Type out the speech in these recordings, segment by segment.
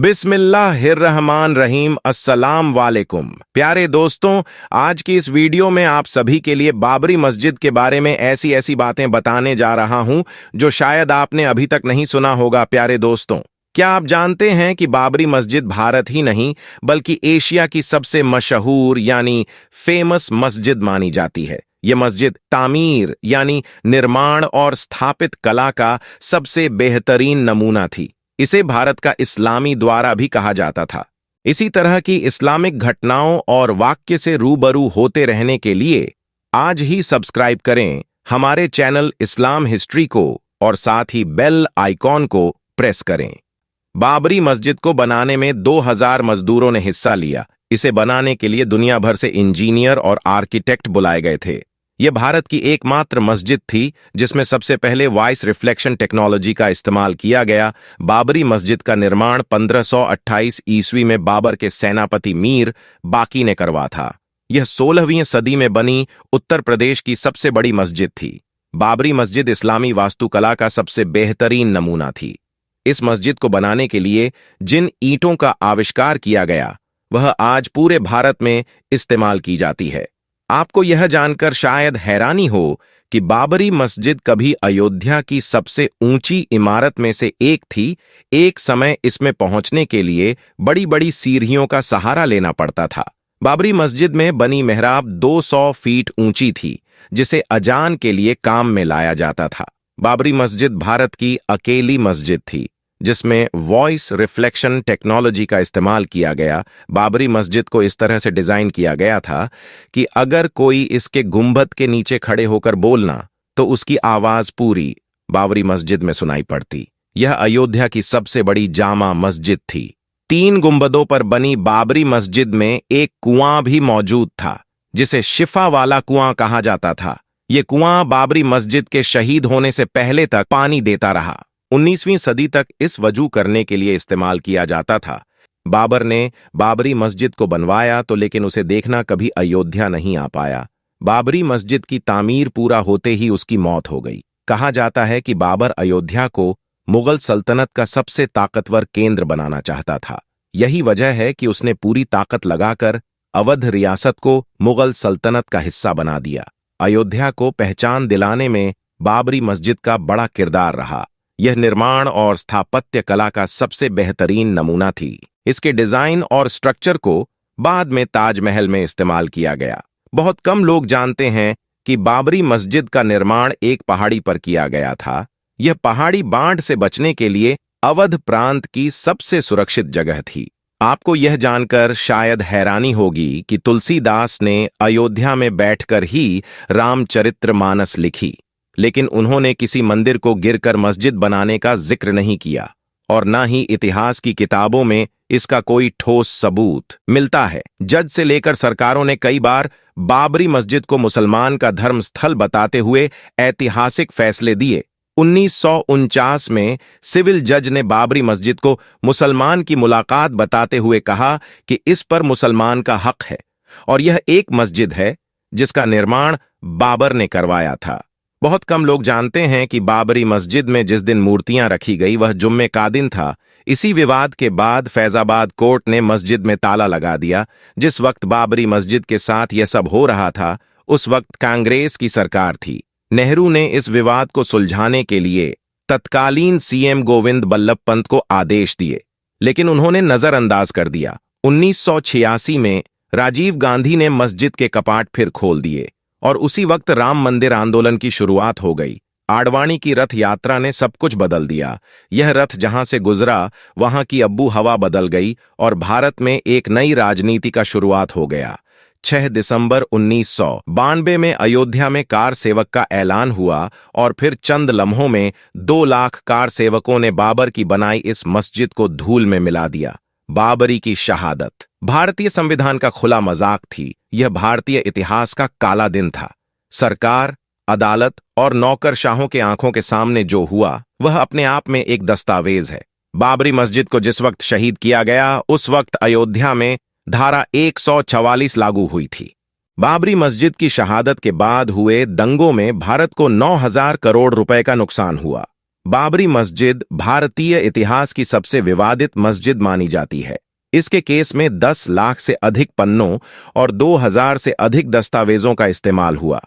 बिस्मिल्लाहिर्रहमानिर्रहीम। अस्सलाम वालेकुम प्यारे दोस्तों, आज की इस वीडियो में आप सभी के लिए बाबरी मस्जिद के बारे में ऐसी ऐसी बातें बताने जा रहा हूं जो शायद आपने अभी तक नहीं सुना होगा। प्यारे दोस्तों, क्या आप जानते हैं कि बाबरी मस्जिद भारत ही नहीं बल्कि एशिया की सबसे मशहूर यानी फेमस मस्जिद मानी जाती है। यह मस्जिद तामीर यानी निर्माण और स्थापित कला का सबसे बेहतरीन नमूना थी। इसे भारत का इस्लामी द्वारा भी कहा जाता था। इसी तरह की इस्लामिक घटनाओं और वाक्य से रूबरू होते रहने के लिए आज ही सब्सक्राइब करें हमारे चैनल इस्लाम हिस्ट्री को और साथ ही बेल आइकॉन को प्रेस करें। बाबरी मस्जिद को बनाने में 2000 मजदूरों ने हिस्सा लिया। इसे बनाने के लिए दुनिया भर से इंजीनियर और आर्किटेक्ट बुलाए गए थे। यह भारत की एकमात्र मस्जिद थी जिसमें सबसे पहले वॉइस रिफ्लेक्शन टेक्नोलॉजी का इस्तेमाल किया गया। बाबरी मस्जिद का निर्माण 1528 ईस्वी में बाबर के सेनापति मीर बाकी ने करवा था। यह 16वीं सदी में बनी उत्तर प्रदेश की सबसे बड़ी मस्जिद थी। बाबरी मस्जिद इस्लामी वास्तुकला का सबसे बेहतरीन नमूना थी। इस मस्जिद को बनाने के लिए जिन ईंटों का आविष्कार किया गया वह आज पूरे भारत में इस्तेमाल की जाती है। आपको यह जानकर शायद हैरानी हो कि बाबरी मस्जिद कभी अयोध्या की सबसे ऊंची इमारत में से एक थी। एक समय इसमें पहुंचने के लिए बड़ी बड़ी सीढ़ियों का सहारा लेना पड़ता था। बाबरी मस्जिद में बनी मेहराब 200 फीट ऊंची थी जिसे अजान के लिए काम में लाया जाता था। बाबरी मस्जिद भारत की अकेली मस्जिद थी जिसमें वॉइस रिफ्लेक्शन टेक्नोलॉजी का इस्तेमाल किया गया। बाबरी मस्जिद को इस तरह से डिजाइन किया गया था कि अगर कोई इसके गुंबद के नीचे खड़े होकर बोलना तो उसकी आवाज पूरी बाबरी मस्जिद में सुनाई पड़ती। यह अयोध्या की सबसे बड़ी जामा मस्जिद थी। 3 गुंबदों पर बनी बाबरी मस्जिद में एक कुआं भी मौजूद था जिसे शिफा वाला कुआं कहा जाता था। यह कुआं बाबरी मस्जिद के शहीद होने से पहले तक पानी देता रहा। 19वीं सदी तक इस वजू करने के लिए इस्तेमाल किया जाता था। बाबर ने बाबरी मस्जिद को बनवाया तो लेकिन उसे देखना कभी अयोध्या नहीं आ पाया। बाबरी मस्जिद की तामीर पूरा होते ही उसकी मौत हो गई। कहा जाता है कि बाबर अयोध्या को मुगल सल्तनत का सबसे ताकतवर केंद्र बनाना चाहता था। यही वजह है कि उसने पूरी ताकत लगाकर अवध रियासत को मुगल सल्तनत का हिस्सा बना दिया। अयोध्या को पहचान दिलाने में बाबरी मस्जिद का बड़ा किरदार रहा। यह निर्माण और स्थापत्य कला का सबसे बेहतरीन नमूना थी। इसके डिजाइन और स्ट्रक्चर को बाद में ताजमहल में इस्तेमाल किया गया। बहुत कम लोग जानते हैं कि बाबरी मस्जिद का निर्माण एक पहाड़ी पर किया गया था। यह पहाड़ी बाढ़ से बचने के लिए अवध प्रांत की सबसे सुरक्षित जगह थी। आपको यह जानकर शायद हैरानी होगी कि तुलसीदास ने अयोध्या में बैठकर ही रामचरितमानस लिखी, लेकिन उन्होंने किसी मंदिर को गिरकर मस्जिद बनाने का जिक्र नहीं किया और न ही इतिहास की किताबों में इसका कोई ठोस सबूत मिलता है। जज से लेकर सरकारों ने कई बार बाबरी मस्जिद को मुसलमान का धर्म स्थल बताते हुए ऐतिहासिक फैसले दिए। 1949 में सिविल जज ने बाबरी मस्जिद को मुसलमान की मुलाकात बताते हुए कहा कि इस पर मुसलमान का हक है और यह एक मस्जिद है जिसका निर्माण बाबर ने करवाया था। बहुत कम लोग जानते हैं कि बाबरी मस्जिद में जिस दिन मूर्तियां रखी गई वह जुम्मे का दिन था। इसी विवाद के बाद फैजाबाद कोर्ट ने मस्जिद में ताला लगा दिया। जिस वक्त बाबरी मस्जिद के साथ यह सब हो रहा था उस वक्त कांग्रेस की सरकार थी। नेहरू ने इस विवाद को सुलझाने के लिए तत्कालीन सीएम गोविंद बल्लभ पंत को आदेश दिए, लेकिन उन्होंने नजरअंदाज कर दिया। 1986 में राजीव गांधी ने मस्जिद के कपाट फिर खोल दिए और उसी वक्त राम मंदिर आंदोलन की शुरुआत हो गई। आडवाणी की रथ यात्रा ने सब कुछ बदल दिया। यह रथ जहां से गुजरा वहां की अब्बू हवा बदल गई और भारत में एक नई राजनीति का शुरुआत हो गया। 6 दिसंबर 1992 में अयोध्या में कार सेवक का ऐलान हुआ और फिर चंद लम्हों में 2 लाख कार सेवकों ने बाबर की बनाई इस मस्जिद को धूल में मिला दिया। बाबरी की शहादत भारतीय संविधान का खुला मजाक थी। यह भारतीय इतिहास का काला दिन था। सरकार, अदालत और नौकरशाहों के आंखों के सामने जो हुआ वह अपने आप में एक दस्तावेज है। बाबरी मस्जिद को जिस वक्त शहीद किया गया उस वक्त अयोध्या में धारा 144 लागू हुई थी। बाबरी मस्जिद की शहादत के बाद हुए दंगों में भारत को 9000 करोड़ रुपए का नुकसान हुआ। बाबरी मस्जिद भारतीय इतिहास की सबसे विवादित मस्जिद मानी जाती है। इसके केस में 10 लाख से अधिक पन्नों और 2000 से अधिक दस्तावेजों का इस्तेमाल हुआ।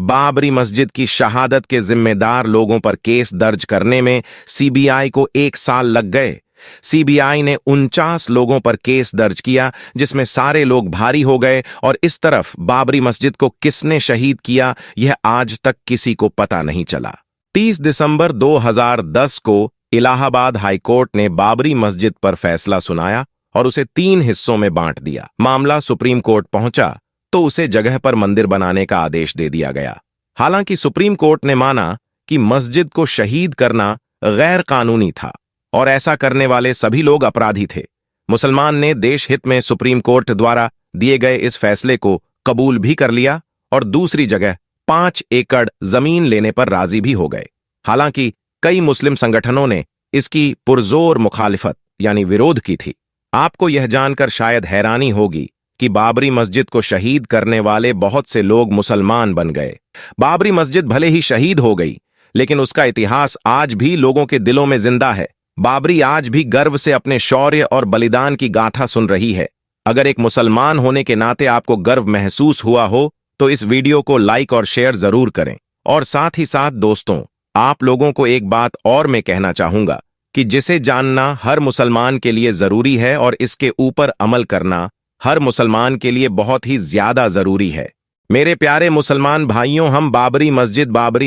बाबरी मस्जिद की शहादत के जिम्मेदार लोगों पर केस दर्ज करने में सीबीआई को 1 साल लग गए। सीबीआई ने 49 लोगों पर केस दर्ज किया, जिसमें सारे लोग भारी हो गए और इस तरफ बाबरी मस्जिद को किसने शहीद किया, यह आज तक किसी को पता नहीं चला। 30 दिसंबर 2010 को इलाहाबाद हाईकोर्ट ने बाबरी मस्जिद पर फैसला सुनाया और उसे 3 हिस्सों में बांट दिया। मामला सुप्रीम कोर्ट पहुंचा तो उसे जगह पर मंदिर बनाने का आदेश दे दिया गया। हालांकि सुप्रीम कोर्ट ने माना कि मस्जिद को शहीद करना गैर कानूनी था और ऐसा करने वाले सभी लोग अपराधी थे। मुसलमान ने देश हित में सुप्रीम कोर्ट द्वारा दिए गए इस फैसले को कबूल भी कर लिया और दूसरी जगह 5 एकड़ जमीन लेने पर राजी भी हो गए। हालांकि कई मुस्लिम संगठनों ने इसकी पुरजोर मुखालिफत यानी विरोध की थी। आपको यह जानकर शायद हैरानी होगी कि बाबरी मस्जिद को शहीद करने वाले बहुत से लोग मुसलमान बन गए। बाबरी मस्जिद भले ही शहीद हो गई, लेकिन उसका इतिहास आज भी लोगों के दिलों में जिंदा है। बाबरी आज भी गर्व से अपने शौर्य और बलिदान की गाथा सुन रही है। अगर एक मुसलमान होने के नाते आपको गर्व महसूस हुआ हो तो इस वीडियो को लाइक और शेयर जरूर करें। और साथ ही साथ दोस्तों, आप लोगों को एक बात और मैं कहना चाहूंगा कि जिसे जानना हर मुसलमान के लिए जरूरी है और इसके ऊपर अमल करना हर मुसलमान के लिए बहुत ही ज्यादा जरूरी है। मेरे प्यारे मुसलमान भाइयों, हम बाबरी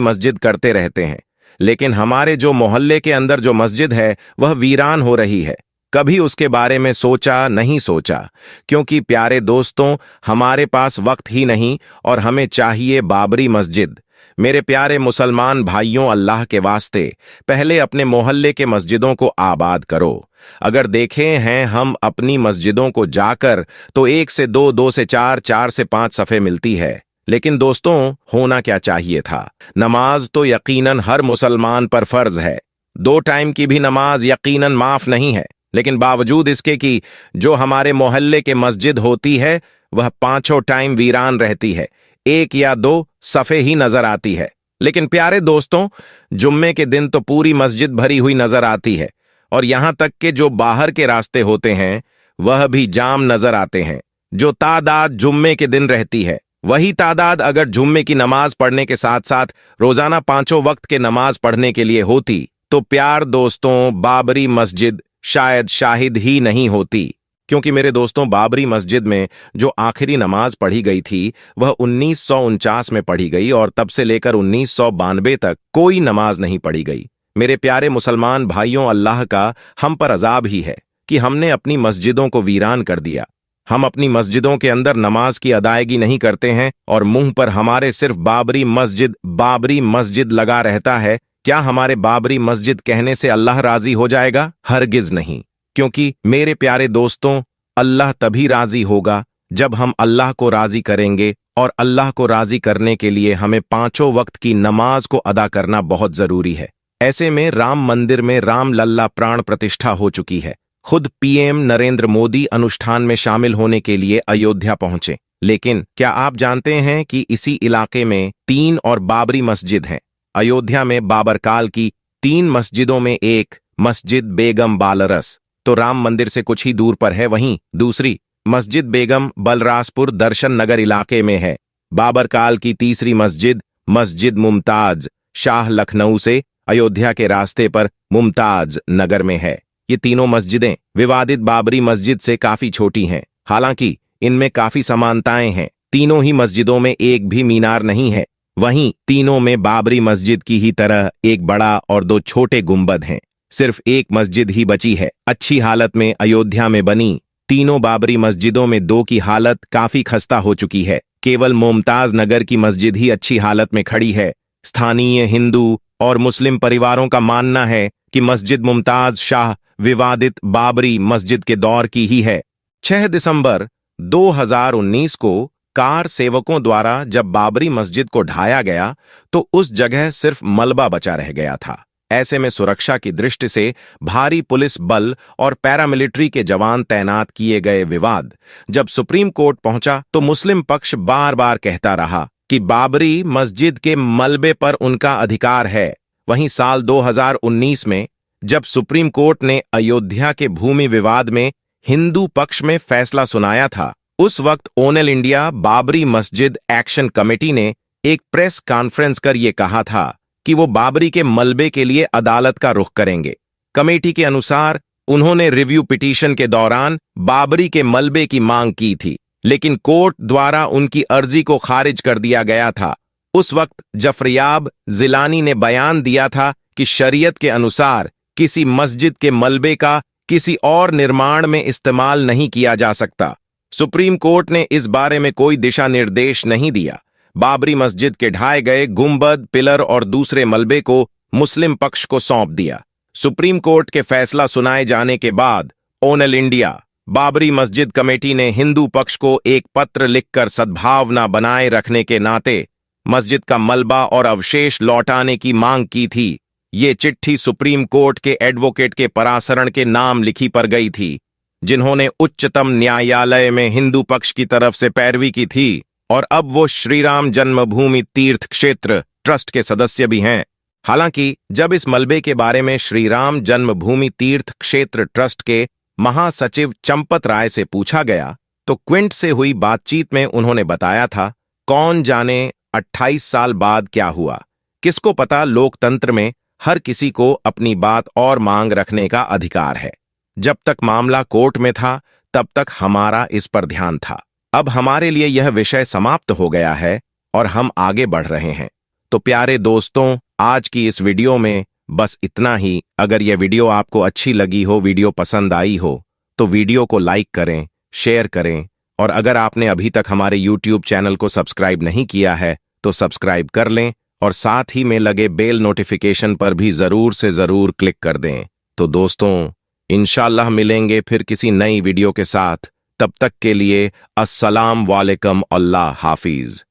मस्जिद करते रहते हैं, लेकिन हमारे जो मोहल्ले के अंदर जो मस्जिद है वह वीरान हो रही है। कभी उसके बारे में सोचा नहीं सोचा, क्योंकि प्यारे दोस्तों, हमारे पास वक्त ही नहीं और हमें चाहिए बाबरी मस्जिद। मेरे प्यारे मुसलमान भाइयों, अल्लाह के वास्ते पहले अपने मोहल्ले के मस्जिदों को आबाद करो। अगर देखे हैं हम अपनी मस्जिदों को जाकर तो 1 से 2, 2 से 4, 4 से 5 सफ़े मिलती है। लेकिन दोस्तों, होना क्या चाहिए था? नमाज तो यकीनन हर मुसलमान पर फर्ज है। 2 टाइम की भी नमाज यकीनन माफ नहीं है, लेकिन बावजूद इसके कि जो हमारे मोहल्ले के मस्जिद होती है वह 5 टाइम वीरान रहती है। 1 या 2 सफ़े ही नजर आती है। लेकिन प्यारे दोस्तों, जुम्मे के दिन तो पूरी मस्जिद भरी हुई नजर आती है और यहां तक कि जो बाहर के रास्ते होते हैं वह भी जाम नजर आते हैं। जो तादाद जुम्मे के दिन रहती है, वही तादाद अगर जुम्मे की नमाज पढ़ने के साथ साथ रोजाना 5 वक्त के नमाज पढ़ने के लिए होती तो प्यार दोस्तों, बाबरी मस्जिद शायद शाहिद ही नहीं होती। क्योंकि मेरे दोस्तों, बाबरी मस्जिद में जो आखिरी नमाज पढ़ी गई थी वह 1949 में पढ़ी गई और तब से लेकर 1992 तक कोई नमाज नहीं पढ़ी गई। मेरे प्यारे मुसलमान भाइयों, अल्लाह का हम पर अजाब ही है कि हमने अपनी मस्जिदों को वीरान कर दिया। हम अपनी मस्जिदों के अंदर नमाज की अदायगी नहीं करते हैं और मुंह पर हमारे सिर्फ बाबरी मस्जिद लगा रहता है। क्या हमारे बाबरी मस्जिद कहने से अल्लाह राजी हो जाएगा? हरगिज नहीं। क्योंकि मेरे प्यारे दोस्तों, अल्लाह तभी राजी होगा जब हम अल्लाह को राजी करेंगे और अल्लाह को राजी करने के लिए हमें 5 वक्त की नमाज को अदा करना बहुत जरूरी है। ऐसे में राम मंदिर में राम लल्ला प्राण प्रतिष्ठा हो चुकी है। खुद पीएम नरेंद्र मोदी अनुष्ठान में शामिल होने के लिए अयोध्या पहुंचे। लेकिन क्या आप जानते हैं कि इसी इलाके में 3 और बाबरी मस्जिद हैं? अयोध्या में बाबरकाल की 3 मस्जिदों में एक मस्जिद बेगम बालरस तो राम मंदिर से कुछ ही दूर पर है, वहीं दूसरी मस्जिद बेगम बलराजपुर दर्शन नगर इलाके में है। बाबरकाल की तीसरी मस्जिद मस्जिद मुमताज शाह लखनऊ से अयोध्या के रास्ते पर मुमताज नगर में है। ये तीनों मस्जिदें विवादित बाबरी मस्जिद से काफी छोटी हैं। हालांकि इनमें काफी समानताएं हैं। तीनों ही मस्जिदों में एक भी मीनार नहीं है। वहीं तीनों में बाबरी मस्जिद की ही तरह एक बड़ा और 2 छोटे गुंबद हैं। सिर्फ एक मस्जिद ही बची है, अच्छी हालत में अयोध्या में बनी। तीनों बाबरी मस्जिदों में 2 की हालत काफी खस्ता हो चुकी है। केवल मुमताज नगर की मस्जिद ही अच्छी हालत में खड़ी है। स्थानीय हिंदू और मुस्लिम परिवारों का मानना है कि मस्जिद मुमताज शाह विवादित बाबरी मस्जिद के दौर की ही है। 6 दिसंबर 2019 को कार सेवकों द्वारा जब बाबरी मस्जिद को ढाया गया तो उस जगह सिर्फ मलबा बचा रह गया था। ऐसे में सुरक्षा की दृष्टि से भारी पुलिस बल और पैरामिलिट्री के जवान तैनात किए गए। विवाद जब सुप्रीम कोर्ट पहुंचा तो मुस्लिम पक्ष बार बार कहता रहा कि बाबरी मस्जिद के मलबे पर उनका अधिकार है, वहीं साल 2019 में जब सुप्रीम कोर्ट ने अयोध्या के भूमि विवाद में हिंदू पक्ष में फैसला सुनाया था, उस वक्त ओनल इंडिया बाबरी मस्जिद एक्शन कमेटी ने एक प्रेस कॉन्फ्रेंस कर यह कहा था कि वो बाबरी के मलबे के लिए अदालत का रुख करेंगे। कमेटी के अनुसार उन्होंने रिव्यू पिटीशन के दौरान बाबरी के मलबे की मांग की थी, लेकिन कोर्ट द्वारा उनकी अर्जी को खारिज कर दिया गया था। उस वक्त जफरयाब जिलानी ने बयान दिया था कि शरीयत के अनुसार किसी मस्जिद के मलबे का किसी और निर्माण में इस्तेमाल नहीं किया जा सकता। सुप्रीम कोर्ट ने इस बारे में कोई दिशा निर्देश नहीं दिया। बाबरी मस्जिद के ढाए गए गुंबद, पिलर और दूसरे मलबे को मुस्लिम पक्ष को सौंप दिया। सुप्रीम कोर्ट के फैसला सुनाए जाने के बाद ओनल इंडिया बाबरी मस्जिद कमेटी ने हिंदू पक्ष को एक पत्र लिखकर सद्भावना बनाए रखने के नाते मस्जिद का मलबा और अवशेष लौटाने की मांग की थी। ये चिट्ठी सुप्रीम कोर्ट के एडवोकेट के पराशरण के नाम लिखी पर गई थी, जिन्होंने उच्चतम न्यायालय में हिंदू पक्ष की तरफ से पैरवी की थी और अब वो श्री राम जन्मभूमि तीर्थ क्षेत्र ट्रस्ट के सदस्य भी हैं। हालांकि जब इस मलबे के बारे में श्री राम जन्मभूमि तीर्थ क्षेत्र ट्रस्ट के महासचिव चंपत राय से पूछा गया तो क्विंट से हुई बातचीत में उन्होंने बताया था, कौन जाने 28 साल बाद क्या हुआ, किसको पता। लोकतंत्र में हर किसी को अपनी बात और मांग रखने का अधिकार है। जब तक मामला कोर्ट में था तब तक हमारा इस पर ध्यान था। अब हमारे लिए यह विषय समाप्त हो गया है और हम आगे बढ़ रहे हैं। तो प्यारे दोस्तों, आज की इस वीडियो में बस इतना ही। अगर यह वीडियो आपको अच्छी लगी हो, वीडियो पसंद आई हो, तो वीडियो को लाइक करें, शेयर करें और अगर आपने अभी तक हमारे YouTube चैनल को सब्सक्राइब नहीं किया है तो सब्सक्राइब कर लें और साथ ही में लगे बेल नोटिफिकेशन पर भी जरूर से जरूर क्लिक कर दें। तो दोस्तों, इंशाल्लाह मिलेंगे फिर किसी नई वीडियो के साथ। तब तक के लिए अस्सलाम वालेकुम, अल्लाह हाफिज।